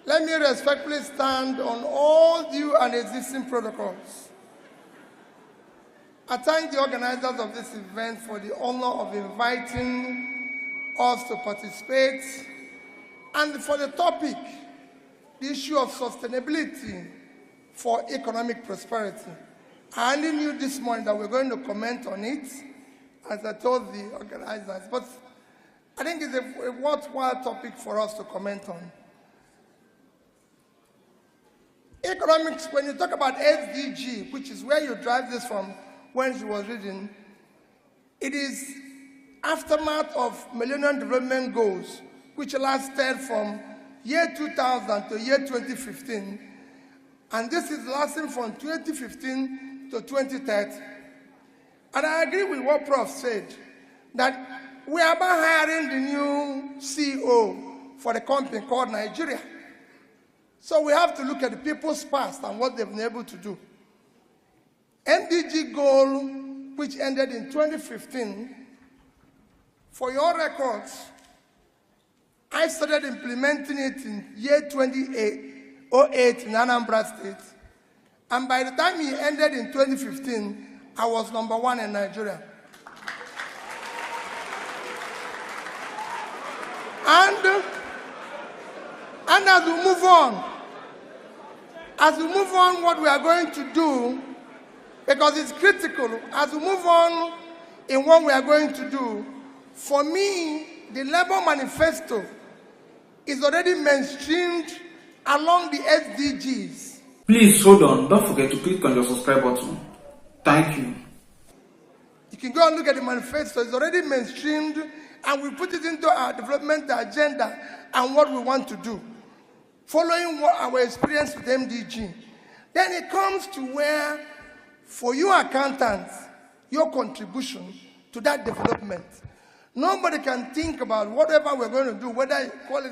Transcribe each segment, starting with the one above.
Let me respectfully stand on all due and existing protocols. I thank the organizers of this event for the honor of inviting us to participate, and for the topic, the issue of sustainability for economic prosperity. I only knew this morning that we're going to comment on it, as I told the organizers, but I think it's a worthwhile topic for us to comment on. Economics, when you talk about SDG, which is where you drive this from when she was reading, it is aftermath of Millennium Development Goals, which lasted from year 2000 to year 2015. And this is lasting from 2015 to 2030. And I agree with what Prof said, that we are about hiring the new CEO for the company called Nigeria. So we have to look at the people's past and what they've been able to do. MDG goal, which ended in 2015, for your records, I started implementing it in year 2008 in Anambra State. And by the time it ended in 2015, I was #1 in Nigeria. And as we move on, what we are going to do, because it's critical, as we move on in what we are going to do, for me, the Labour Manifesto is already mainstreamed along the SDGs. Please hold on, don't forget to click on your subscribe button. Thank you. You can go and look at the manifesto, it's already mainstreamed, and we put it into our development agenda and what we want to do, following what our experience with MDG. Then it comes to where, for you accountants, your contribution to that development. Nobody can think about whatever we're going to do, whether you call it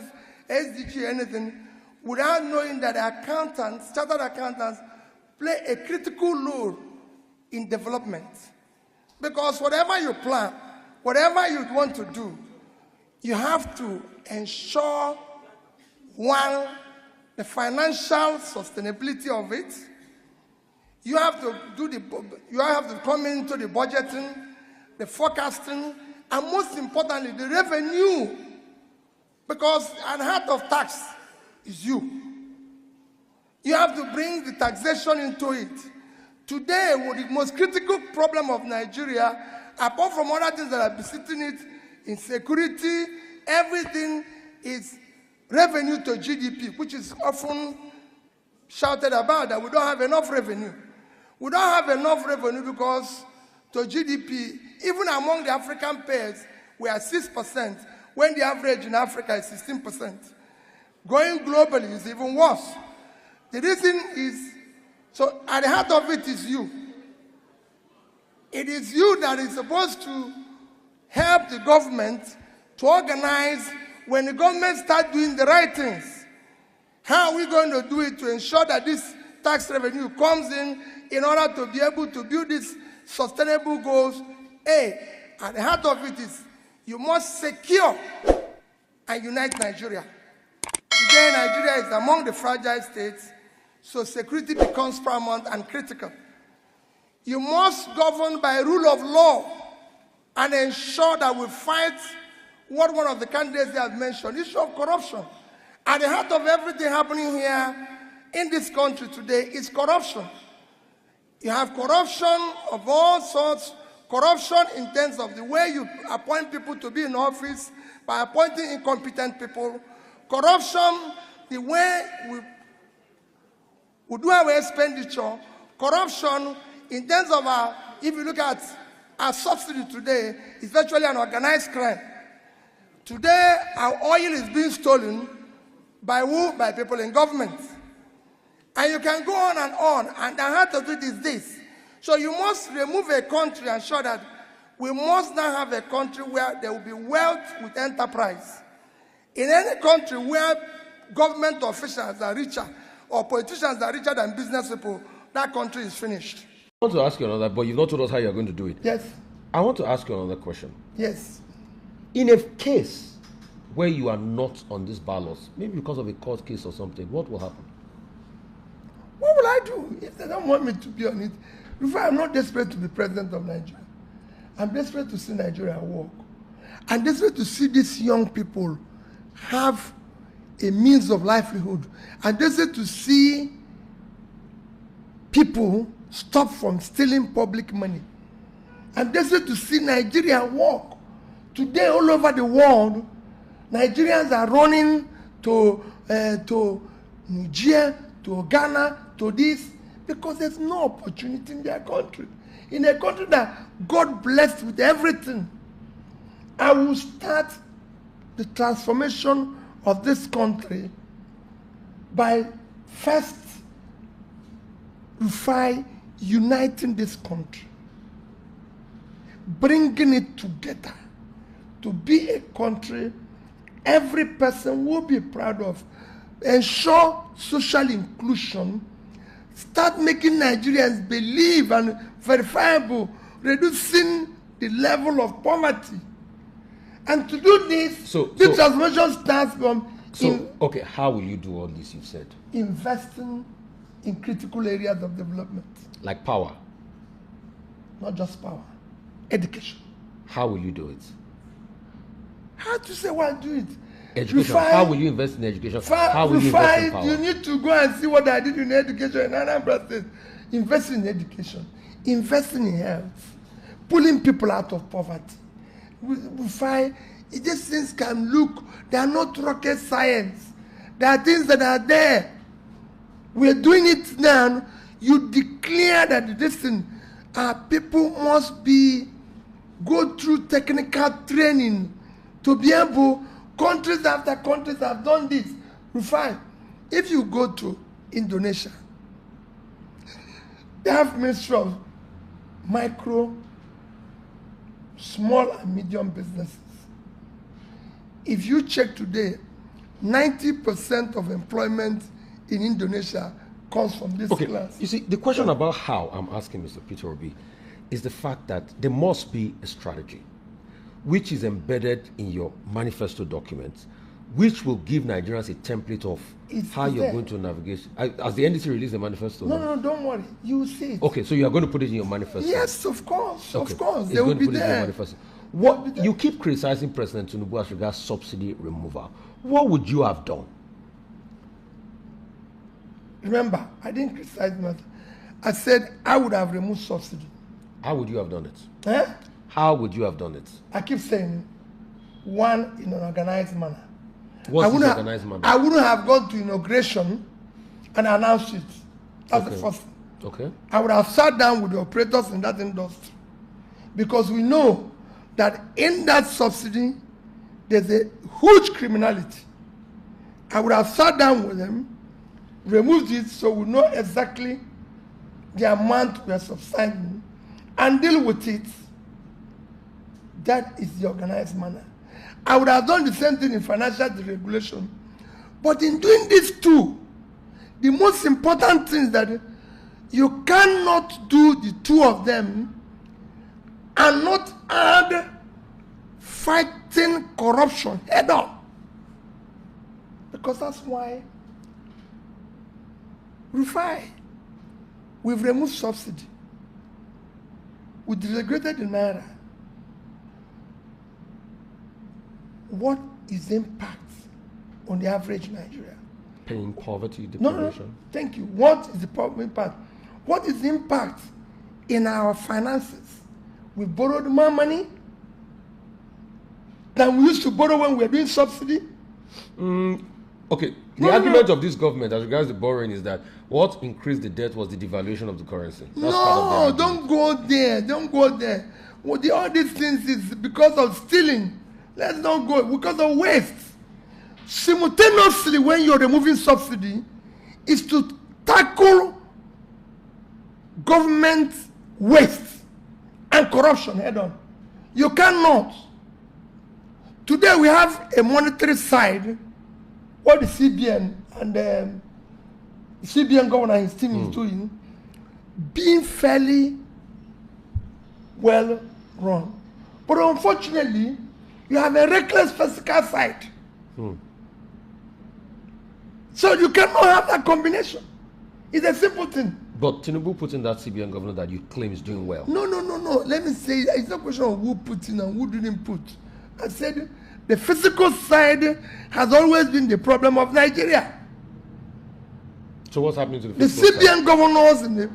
SDG or anything, without knowing that accountants, chartered accountants, play a critical role in development. Because whatever you plan, whatever you want to do, you have to ensure, one, the financial sustainability of it. You have to come into the budgeting, the forecasting, and most importantly, the revenue. Because at the heart of tax is you. You have to bring the taxation into it. Today, the most critical problem of Nigeria, apart from other things that are besetting it, insecurity, everything is revenue to GDP, which is often shouted about that we don't have enough revenue. We don't have enough revenue because to GDP, even among the African pairs, we are 6%, when the average in Africa is 16%. Going globally is even worse. The reason is, so at the heart of it is you. It is you that is supposed to help the government to organize when the government starts doing the right things. How are we going to do it to ensure that this tax revenue comes in order to be able to build these sustainable goals? At the heart of it is you must secure and unite Nigeria. Today, Nigeria is among the fragile states, so security becomes paramount and critical. You must govern by rule of law and ensure that we fight what one of the candidates has mentioned, issue of corruption. At the heart of everything happening here in this country today is corruption. You have corruption of all sorts, corruption in terms of the way you appoint people to be in office, by appointing incompetent people, corruption, the way we do our expenditure, corruption in terms of if you look at our subsidy today, it's virtually an organized crime. Today, our oil is being stolen by who? By people in government. And you can go on, and the heart of it is this. So you must remove a country and show that we must now have a country where there will be wealth with enterprise. In any country where government officials are richer or politicians are richer than business people, that country is finished. I want to ask you another, but you've not told us how you're going to do it. Yes. I want to ask you another question. Yes. In a case where you are not on this ballot, maybe because of a court case or something, what will happen? What will I do if they don't want me to be on it? Rufai, I'm not desperate to be president of Nigeria. I'm desperate to see Nigeria work. I'm desperate to see these young people have a means of livelihood. I'm desperate to see people stop from stealing public money. I'm desperate to see Nigeria work. Today, all over the world, Nigerians are running to Niger, to Ghana, to this, because there's no opportunity in their country. In a country that God blessed with everything, I will start the transformation of this country by first Rufai uniting this country, bringing it together to be a country every person will be proud of, ensure social inclusion, start making Nigerians believe and verifiable, reducing the level of poverty. And to do this, the transformation starts from... okay, how will you do all this, you've said? Investing in critical areas of development. Like power? Not just power. Education. How will you do it? How to say why do it? Education. How will you invest in education? How will you invest in power? You need to go and see what I did in education in Anambra State. Investing in education. Investing in health. Pulling people out of poverty. Rufai, these things can look, they are not rocket science. There are things that are there. We're doing it now. You declare that this thing, people must go through technical training to be able, countries after countries have done this. Rufai, if you go to Indonesia, they have Ministry of Micro, Small and Medium Businesses. If you check today, 90% of employment in Indonesia comes from this class. You see, the question about how I'm asking Mr. Peter Obi is the fact that there must be a strategy which is embedded in your manifesto document, which will give Nigerians a template of how you're going to navigate. Has the NDC released the manifesto? No, don't worry. You will see it. Okay, so you are going to put it in your manifesto? Yes, of course. Okay. Of course. They will be there. What you keep criticizing President Tinubu as regards subsidy removal. What would you have done? Remember, I didn't criticize nothing. I said I would have removed subsidy. How would you have done it? Eh? How would you have done it? I keep saying, one, in an organized manner. What's this organized manner? I wouldn't have gone to inauguration and announced it. That's the first thing. Okay. I would have sat down with the operators in that industry. Because we know that in that subsidy, there's a huge criminality. I would have sat down with them, removed it so we know exactly the amount we are subsidizing, and deal with it. That is the organized manner. I would have done the same thing in financial deregulation. But in doing this too, the most important thing is that you cannot do the two of them and not add fighting corruption head on. Because that's why Rufai, we've removed subsidy. We deregulated the Naira. What is the impact on the average Nigerian? Paying poverty declaration. No, thank you. What is the impact? What is the impact in our finances? We borrowed more money than we used to borrow when we were doing subsidy. Okay, the argument of this government as regards the borrowing is that what increased the debt was the devaluation of the currency. That's part of the don't go there. Don't go there. Well, all these things is because of stealing. Let's not go because of waste. Simultaneously, when you're removing subsidy, is to tackle government waste and corruption head on. You cannot. Today we have a monetary side, what the CBN and the CBN governor and his team is doing, being fairly well run. But unfortunately, you have a reckless fiscal side So you cannot have that combination. It's a simple thing. But Tinubu put in that CBN governor that you claim is doing well. No. Let me say, it's not a question of who put in and who didn't put. I said the physical side has always been the problem of Nigeria. So what's happening to the The physical CBN governors,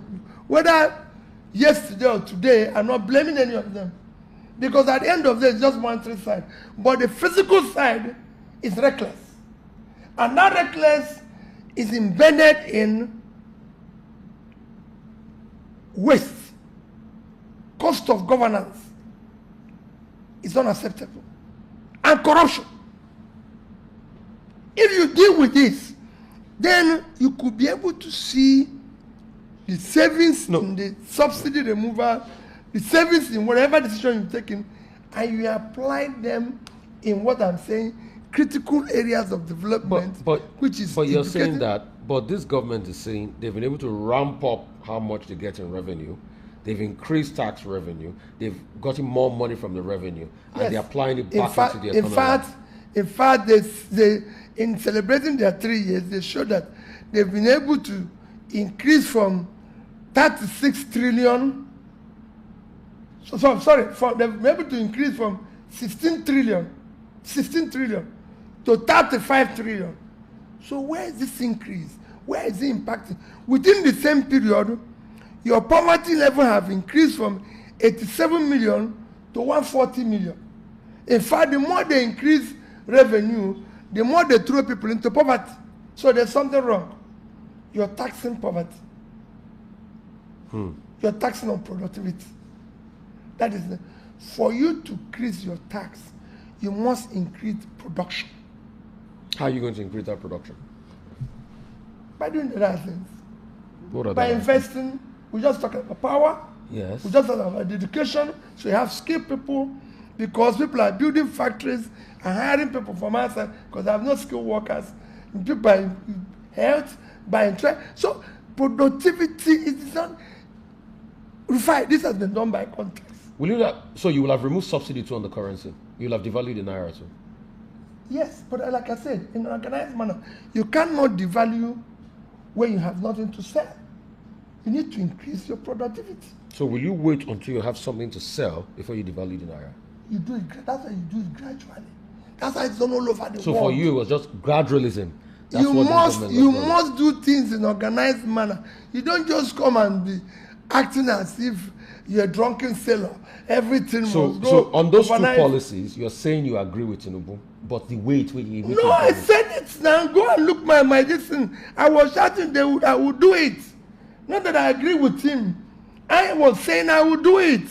whether yesterday or today, are not blaming any of them. Because at the end of the day, it's just monetary side. But the physical side is reckless. And that reckless is embedded in waste. Cost of governance is unacceptable. And corruption. If you deal with this, then you could be able to see the savings in the subsidy removal, the savings in whatever decision you've taken, and you apply them in what I'm saying, critical areas of development, which is. But you're saying that, but this government is saying they've been able to ramp up how much they get in revenue. They've increased tax revenue. They've gotten more money from the revenue, and they're applying it back into the economy. In fact, they in celebrating their 3 years, they show that they've been able to increase from 36 trillion. They've been able to increase from 16 trillion to 35 trillion. So where is this increase? Where is it impacting? Within the same period, your poverty level have increased from 87 million to 140 million. In fact, the more they increase revenue, the more they throw people into poverty. So there's something wrong. You're taxing poverty. You're taxing on productivity. That is, for you to increase your tax, you must increase production. How are you going to increase that production? By doing the right things. What are By investing. We just talk about power. Yes. We just talk about education. So you have skilled people, because people are building factories and hiring people from outside because they have no skilled workers. People by health, by interest. So productivity is not. Rufai, this has been done by contracts. So you will have removed subsidy too on the currency. You will have devalued the naira too. Yes, but like I said, in an organized manner, you cannot devalue when you have nothing to sell. You need to increase your productivity. So will you wait until you have something to sell before you devalue the naira? You do it. That's why you do it gradually. That's why it's done all over the world. So for you, it was just gradualism. You must do things in organized manner. You don't just come and be acting as if you're a drunken sailor. Everything must go. So on those two policies, you're saying you agree with Tinubu, but the way it will. No, I said it now. Go and look my this thing. I was shouting I would do it. Not that I agree with him. I was saying I would do it.